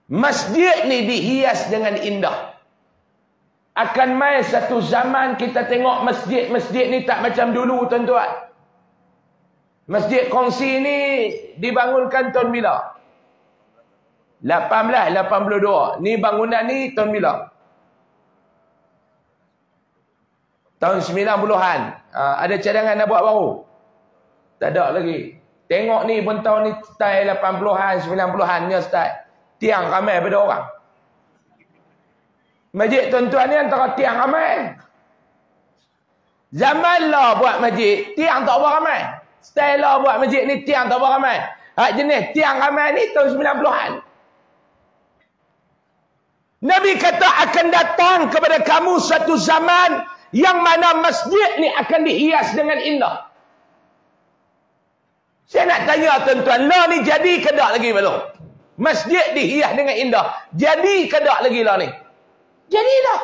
Masjid ni dihias dengan indah. Akan mai satu zaman kita tengok masjid-masjid ni tak macam dulu, tuan-tuan. Masjid Kongsi ni dibangunkan tahun bila? 1882. Ni bangunan ni tahun bila? Tahun 90-an. Ada cadangan nak buat baru? Tak ada lagi. Tengok ni pun tahun ni style 80-an, 90-an ni style. Tiang ramai pada orang. Masjid tuan-tuan ni antara tiang ramai. Zaman lah buat masjid, tiang tak berapa ramai. Style lah buat masjid ni, tiang tak berapa ramai. Jenis tiang ramai ni tahun 90-an. Nabi kata akan datang kepada kamu satu zaman yang mana masjid ni akan dihias dengan indah. Saya nak tanya tuan-tuan, lah ni jadi ke tak lagi belum? Masjid dihias dengan indah. Jadi ke tak lagi lah ni? Jadi dah.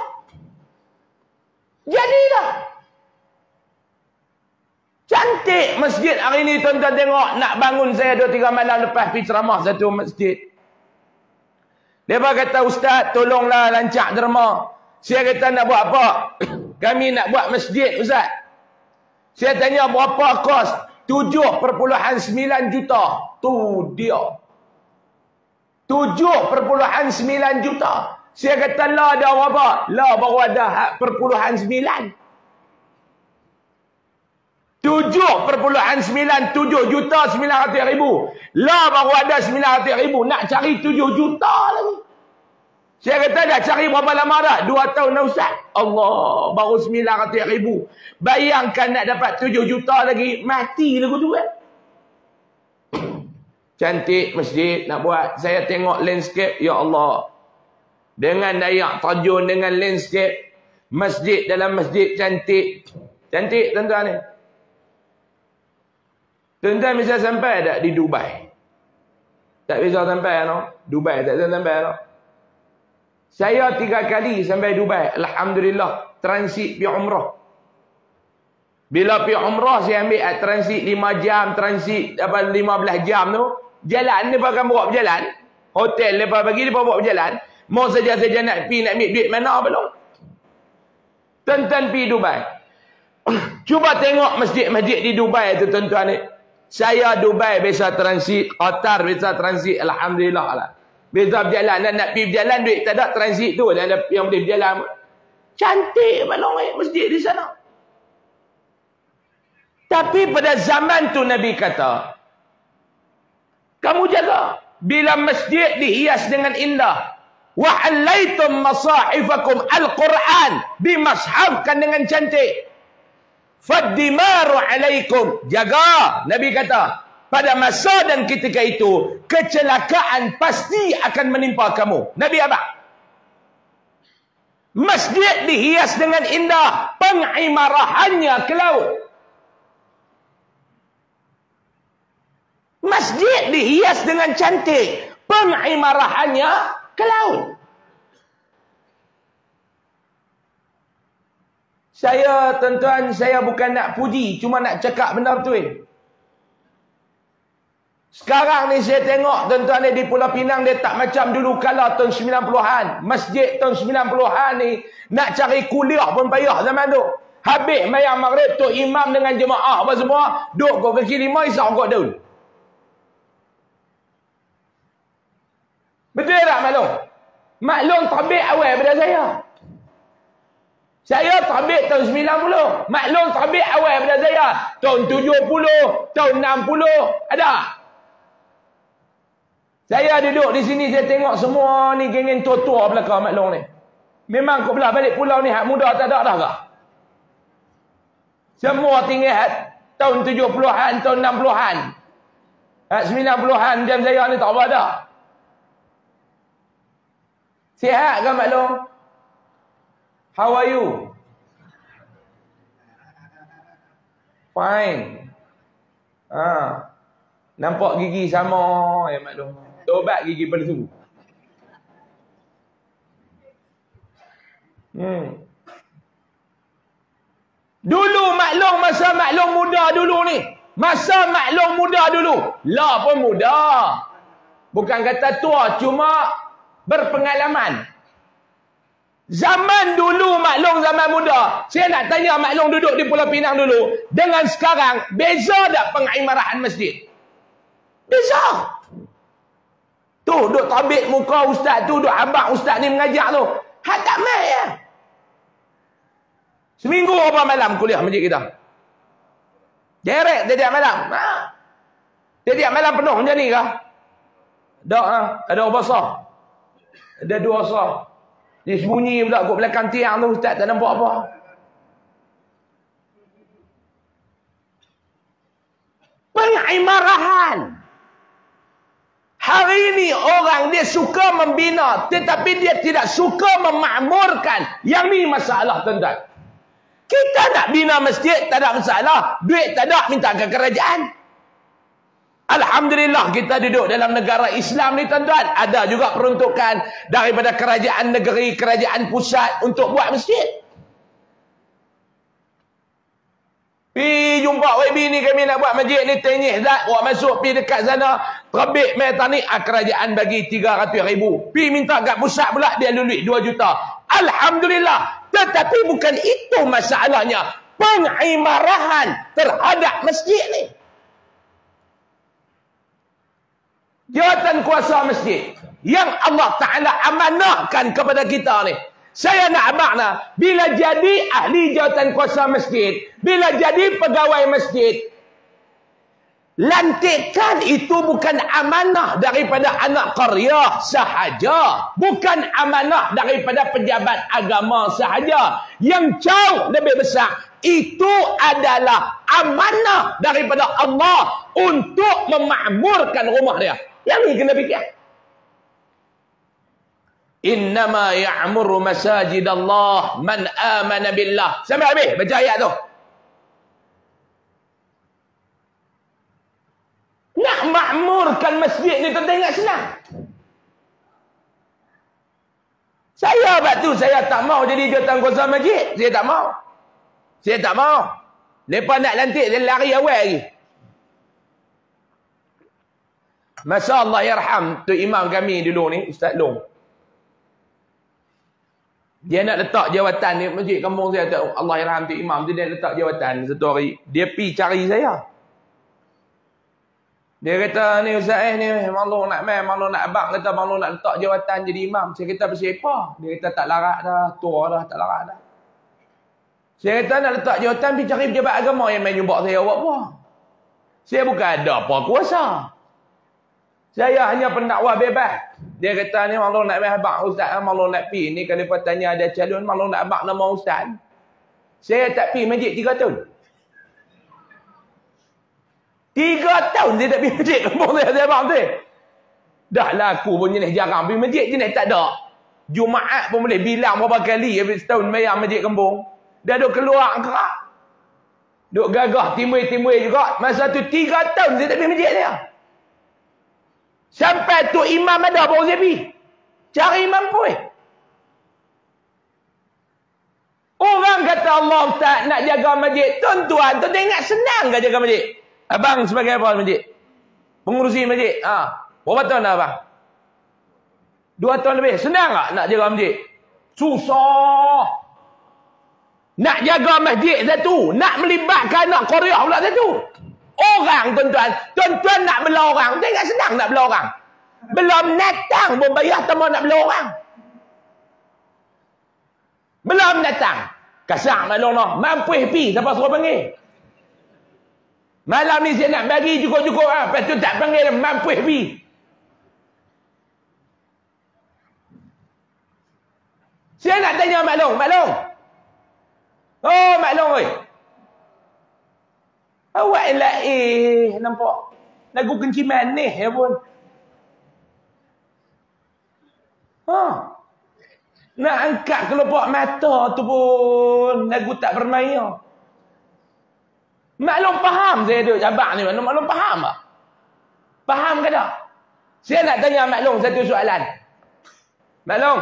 Jadi dah. Cantik masjid hari ni tuan-tuan tengok. Nak bangun saya 2-3 malam lepas pergi ceramah satu masjid. Mereka kata, Ustaz tolonglah lancak derma. Saya kata nak buat apa? Kami nak buat masjid Ustaz. Saya tanya berapa kos? 7.9 juta. Tu dia. 7.9 juta. Saya kata lah ada berapa? Lah baru ada 0.9. 7.97 juta 900 ribu. Lah baru ada 900 ribu. Nak cari 7 juta lagi. Saya kata dah cari berapa lama dah? 2 tahun dah Ustaz. Allah, baru 900 ribu. Bayangkan nak dapat 7 juta lagi. Mati lagu tu kan. Cantik masjid nak buat. Saya tengok landscape. Ya Allah. Dengan Dayak Tajun, dengan landscape. Masjid dalam masjid cantik. Cantik tuan-tuan ni. Tuan-tuan bisa sampai tak di Dubai? Tak bisa sampai no? Dubai tak bisa sampai no? Saya 3 kali sampai Dubai. Alhamdulillah. Transit pergi umrah. Bila pergi umrah saya ambil transit 5 jam. Transit 15 jam tu. Jalan ni akan bawa berjalan. Hotel lepas pagi dia bawa berjalan. Mau saja-saja nak pergi nak ambil duit mana belum. Tuan-tuan pergi Dubai. Cuba tengok masjid-masjid di Dubai tu tuan-tuan ni. Saya Dubai biasa transit. Qatar biasa transit. Alhamdulillah lah. Biasa berjalan. Dan nak pergi berjalan duit tak ada transit tu. Dan ada yang boleh berjalan. Cantik balong masjid di sana. Tapi pada zaman tu Nabi kata. Kamu jaga. Bila masjid dihias dengan indah. وَحَلَّيْتُمْ مَصَاحِفَكُمْ Al-Quran dimashafkan dengan cantik. فَالدِّمَارُ عَلَيْكُمْ Jaga. Nabi kata, pada masa dan ketika itu, kecelakaan pasti akan menimpa kamu. Nabi apa? Masjid dihias dengan indah. Pengimarahannya ke laut. Masjid dihias dengan cantik. Pengimarahannya ke laut. Saya, tuan-tuan, saya bukan nak puji, cuma nak cakap benar betul. Sekarang ni saya tengok, tuan-tuan ni di Pulau Pinang, dia tak macam dulu kala tahun 90-an. Masjid tahun 90-an ni, nak cari kuliah pun payah zaman tu. Habis mayang maghrib tu, imam dengan jemaah apa semua, duduk kau kaki 5, isap kau daun. Betul tak maklum? Maklum tabik awal pada saya. Saya tabik tahun 90. Maklum tabik awal pada saya. Tahun 70, tahun 60. Ada. Saya duduk di sini, saya tengok semua ni geng-geng tua-tua belakang maklum ni. Memang kau belah balik pulau ni, hak muda tak ada dah kah? Semua tinggal tahun 70-an, tahun 60-an. Hak 90-an jam saya ni tak apa dah. Sihat kan maklum? How are you? Fine. Nampak gigi sama ya maklum. Tobat gigi palsu. Dulu maklum, masa maklum muda dulu ni. Masa maklum muda dulu. Lah pun muda. Bukan kata tua, cuma berpengalaman. Zaman dulu maklum zaman muda. Saya nak tanya maklum duduk di Pulau Pinang dulu. Dengan sekarang, beza tak pengimarahan masjid? Beza. Tu, duk tabik muka ustaz tu, duk abang ustaz ni mengajar tu. Hak tak main ya. Seminggu berapa malam kuliah masjid kita? Direct tiap malam. Tiap malam penuh macam ni kah? Tak, ada besar. Ada dua besar. Dia sembunyi pula kat belakang tiang tu, ustaz tak nampak apa. Pengimarahan. Hari ini orang dia suka membina, tetapi dia tidak suka memakmurkan. Yang ni masalah tuan-tuan. Kita nak bina masjid, tak ada masalah. Duit tak ada, minta ke kerajaan. Alhamdulillah kita duduk dalam negara Islam ni tuan-tuan. Ada juga peruntukan daripada kerajaan negeri, kerajaan pusat untuk buat masjid. Pi jumpa YB ni kami nak buat masjid ni tenyih zat. Buat masuk pi dekat sana. Terbit metani kerajaan bagi 300,000. Pi minta kat pusat pula dia lulut 2 juta. Alhamdulillah. Tetapi bukan itu masalahnya. Pengimarahan terhadap masjid ni. Jawatan kuasa masjid yang Allah Ta'ala amanahkan kepada kita ni. Saya nak abang bila jadi ahli jawatan kuasa masjid, bila jadi pegawai masjid, lantikan itu bukan amanah daripada anak qaryah sahaja. Bukan amanah daripada pejabat agama sahaja. Yang jauh lebih besar, itu adalah amanah daripada Allah untuk memakmurkan rumah dia. Yang ni kena fikir. Innama ya'muru masajid Allah man amana billah. Sampai habis baca ayat tu. Nak makmurkan masjid ni tuan tengok senang. Saya waktu saya tak mau jadi jawatan kuasa masjid. Saya tak mau. Saya tak mau. Lepas nak lantik dia lari awal lagi. Masa Allah yarham tu imam kami dulu ni, Ustaz Long. Dia nak letak jawatan ni masjid kampung saya, Allah yarham tu imam tu, dia letak jawatan satu hari. Dia pi cari saya. Dia kata, ni Ustaz ni memang Long nak main, memang Long nak abang, kata memang Long nak letak jawatan jadi imam. Saya kata pasal apa? Dia kata tak larat dah, tua dah, tak larat dah. Saya kata nak letak jawatan, pergi cari pejabat agama yang main jumpa saya buat apa. Saya bukan ada apa kuasa. Saya hanya pendakwah bebas. Dia kata ni maklum nak main abang ustaz, maklum nak pi ni kalau lepas tanya ada calon maklum nak abang nama ustaz. Saya tak pi masjid 3 tahun. 3 tahun saya tak pi masjid kampung saya abang tu. Dah lah aku pun jenis jarang pi masjid, jenis tak ada. Jumaat pun boleh bilang berapa kali habis setahun bayar masjid kampung. Dah duk keluar kerak. Duk gagah timbul-timbul juga. Masa tu 3 tahun saya tak pi masjid dia. Sampai tu imam ada baru saya pergi. Cari imam pun. Orang kata Allah Ustaz nak jaga masjid. Tuan-tuan, tu tengok senang ke jaga masjid? Abang sebagai apa masjid? Pengurusi masjid. Berapa tahun dah abang? 2 tahun lebih. Senang tak nak jaga masjid? Susah. Nak jaga masjid satu. Nak melibatkan anak Korea pula satu. Orang tuan-tuan nak bela orang. Tengok senang nak bela orang. Belum datang pun bayar tambah nak bela orang. Belum datang. Kasar maklum lah. Mampu pi siapa suruh panggil. Malam ni saya nak bagi cukup-cukup. Lepas tu tak panggil mampu pi. Saya nak tanya maklum. Oh maklum oi. Awak lah nampak lagu kenciman ni ya pun. Nak angkat kelopak mata tu pun lagu tak bermaya. Maklum faham saya duduk cabang ni, maklum faham tak? Faham ke tak? Saya nak tanya maklum satu soalan. Maklum,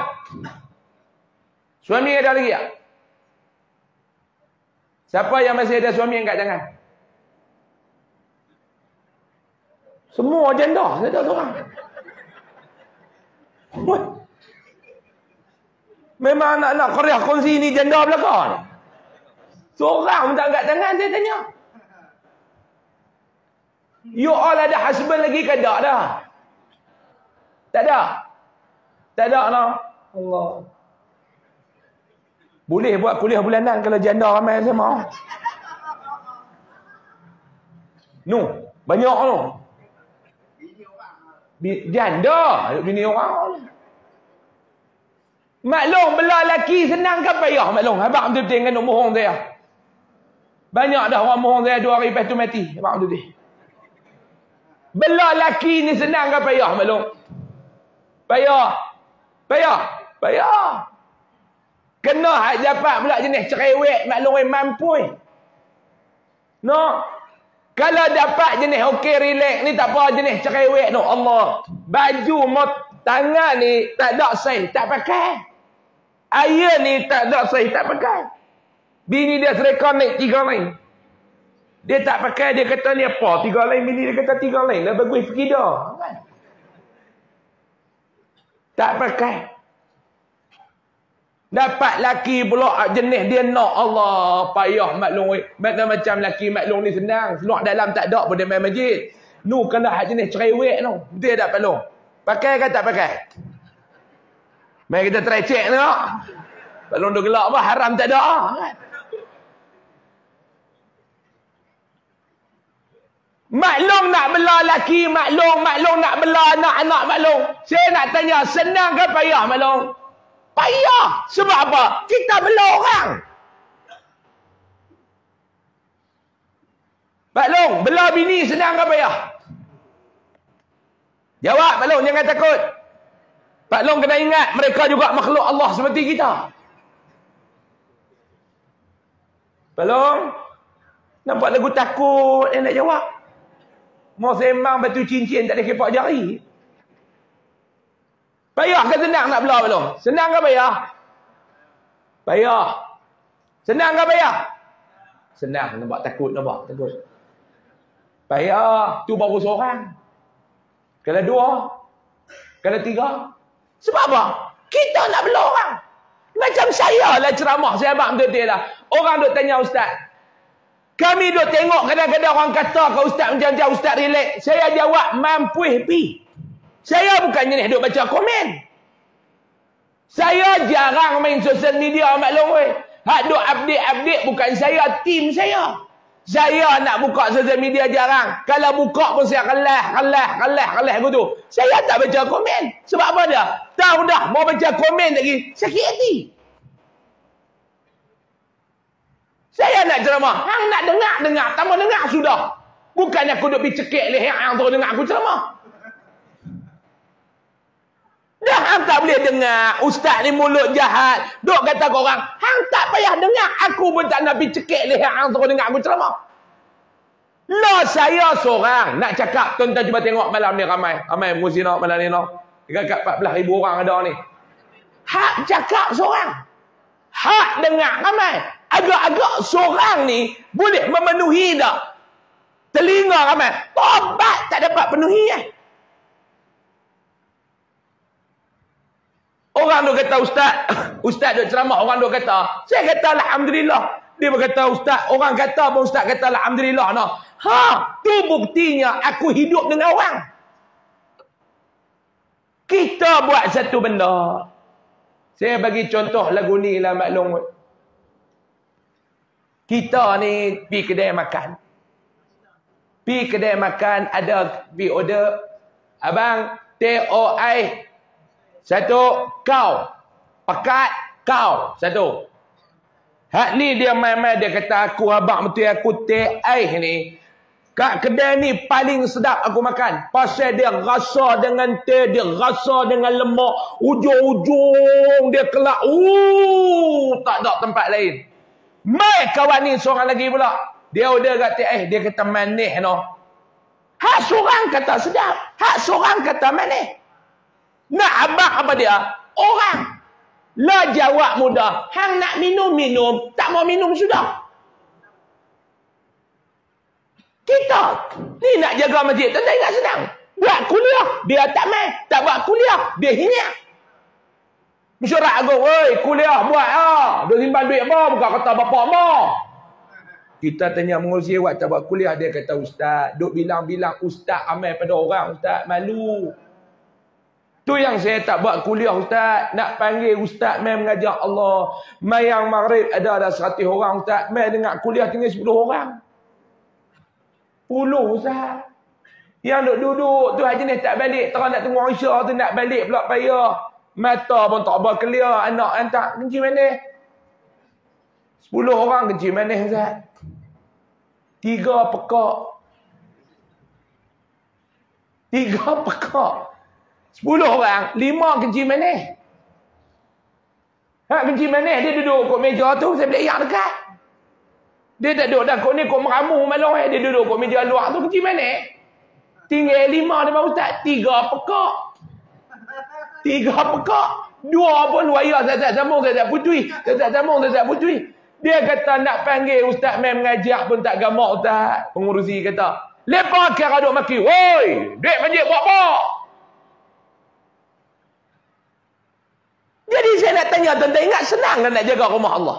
suami ada lagi tak? Siapa yang masih ada suami angkat tangan? Semua janda, saya tak seorang. Memang anak-anak Korea kongsi ni janda belakang ni. Seorang pun tak angkat tangan, dia tanya. You all ada husband lagi ke tak dah? Tak ada? Tak ada lah. Allah. Boleh buat kuliah bulanan kalau janda ramai saya mau. No, banyak tu. Janda, bini orang. Maklum, belah lelaki senang ke payah maklum. Abang betul-betul dengan nak mohong saya. Banyak dah orang mohong saya 2 hari lepas tu mati. Abang betul-betul. Belah lelaki ni senang ke payah maklum. Payah. Payah. Payah. Kena hak dapat pula jenis cerewet maklum mampu. No. Kalau dapat jenis okey relax ni tak apa jenis cerewet no. Allah. Baju tangan ni tak ada saiz, tak pakai. Ayah ni tak ada saiz, tak pakai. Bini dia sereka naik 3 lain. Dia tak pakai, dia kata ni apa? 3 lain, bini dia kata 3 lain. Dah bagus pergi dah. Kan? Tak pakai. Dapat laki pula jenis dia nak Allah. Payah maklum. Macam laki maklum ni senang. Senang dalam tak ada pun dia main masjid. Nu kena hak jenis cerewet tu. Dia tak perlu. Pakai ke tak pakai? Mari kita try check tengok. Balon duk gelap apa haram tak ada kan? Maklum nak bela laki, maklum nak bela anak-anak maklum. Saya nak tanya, senang ke payah maklum? Payah. Sebab apa? Kita bela orang. Maklum, bela bini senang ke payah? Jawab maklum, jangan takut. Pak Long kena ingat, mereka juga makhluk Allah seperti kita. Pak Long, nampak lagu takut yang nak jawab. Mau sembang batu cincin tak ada kepak jari. Payah ke senang nak belah Pak Long? Senang ke payah? Payah. Senang ke payah? Senang, nampak takut. Payah, tu baru seorang. Kalau 2, kalau 3. Sebab apa? Kita nak bela orang. Macam saya lah ceramah. Saya abang betul-betul lah. Orang duk tanya ustaz. Kami duk tengok kadang-kadang orang kata ke ustaz macam-macam ustaz relax. Saya jawab mampu pi. Saya bukan jenis duk baca komen. Saya jarang main sosial media maklum weh. Hak duk update-update bukan saya, tim saya. Saya nak buka sosial media jarang. Kalau buka pun saya kalah gitu. Saya tak baca komen. Sebab apa dia? Tahu dah mau baca komen lagi sakit hati. Saya nak ceramah. Hang nak dengar. Tambah dengar sudah. Bukan aku duk bicekik leher hang terus dengar aku ceramah. Dah hang tak boleh dengar. Ustaz ni mulut jahat. Duk kata korang, hang tak payah dengar. Aku pun tak nak bicekik leher hang terus dengar aku ceramah. Lah saya seorang nak cakap. Tuan-tuan cuba tengok malam ni ramai muzina malam ni no. Dekat 14,000 orang ada ni. Hak cakap seorang. Hak dengar ramai. Agak-agak seorang ni boleh memenuhi tak? Telinga ramai. Tobat tak dapat penuhi Orang duk kata ustaz duk ceramah, orang duk kata, saya kata alhamdulillah. Dia berkata ustaz, orang kata pun ustaz kata alhamdulillah noh. Tu buktinya aku hidup dengan orang. Kita buat satu benda. Saya bagi contoh lagu ni lah maklum. Kita ni pergi kedai makan. Pergi kedai makan ada pergi order. Abang, TOI. Satu, kau. Pekat, kau. Satu. Hak ni dia main-main, dia kata aku abang betul aku TI ni. Kat kedai ni paling sedap aku makan. Pasal dia rasa dengan teh, dia rasa dengan lemak. Ujung-ujung dia kelak. Tak ada tempat lain. Mai kawan ni seorang lagi pula. Dia order kat TI, dia kata manis no. Hak seorang kata sedap. Hak seorang kata manis. Nak abang apa dia? Orang. Lah jawab mudah. Hang nak minum-minum. Tak mau minum sudah. Kita. Ni nak jaga masjid. Tuan-tuan ingat senang. Buat kuliah. Dia tak main. Tak buat kuliah. Dia hinyak. Mesyuarat agung, "Oi, kuliah buat ah. Duk simpan duit apa? Bukan kata bapak mak." Kita tanya mengurusi awak tak buat kuliah, dia kata, "Ustaz, duk bilang-bilang ustaz amal pada orang, ustaz malu." Tu yang saya tak buat kuliah, ustaz. Nak panggil ustaz mai mengajar Allah. Mai yang maghrib ada 100 orang, ustaz. Mai dengar kuliah tinggal 10 orang. 10, ustaz. Yang duduk tu haji ni tak balik. Terang nak tunggu Aisyah tu nak balik pula payah. Mata pun tak berkelia. Anak hantar. Kencing manis. 10 orang kencing manis, ustaz. 3 pekak. 3 pekak. 10 orang, 5 kencing manis. Kencing manis, dia duduk kat meja tu, saya boleh yang dekat. Dia tak duduk dah kot ni, kot meramu malah. Dia duduk kat meja luar tu, kencing manis. Tinggal 5 depan ustaz, 3 pekak. 3 pekak. 2 pun wayar Ustaz sambung, Ustaz putui. Ustaz sambung, Ustaz putui. Dia kata nak panggil ustaz mai mengajar pun tak gamak, ustaz. Pengurusi kata, "Lepas kira duk maki, woi, duit masjid buat apa?" Jadi saya nak tanya tuan-tuan, ingat senang kan nak jaga rumah Allah?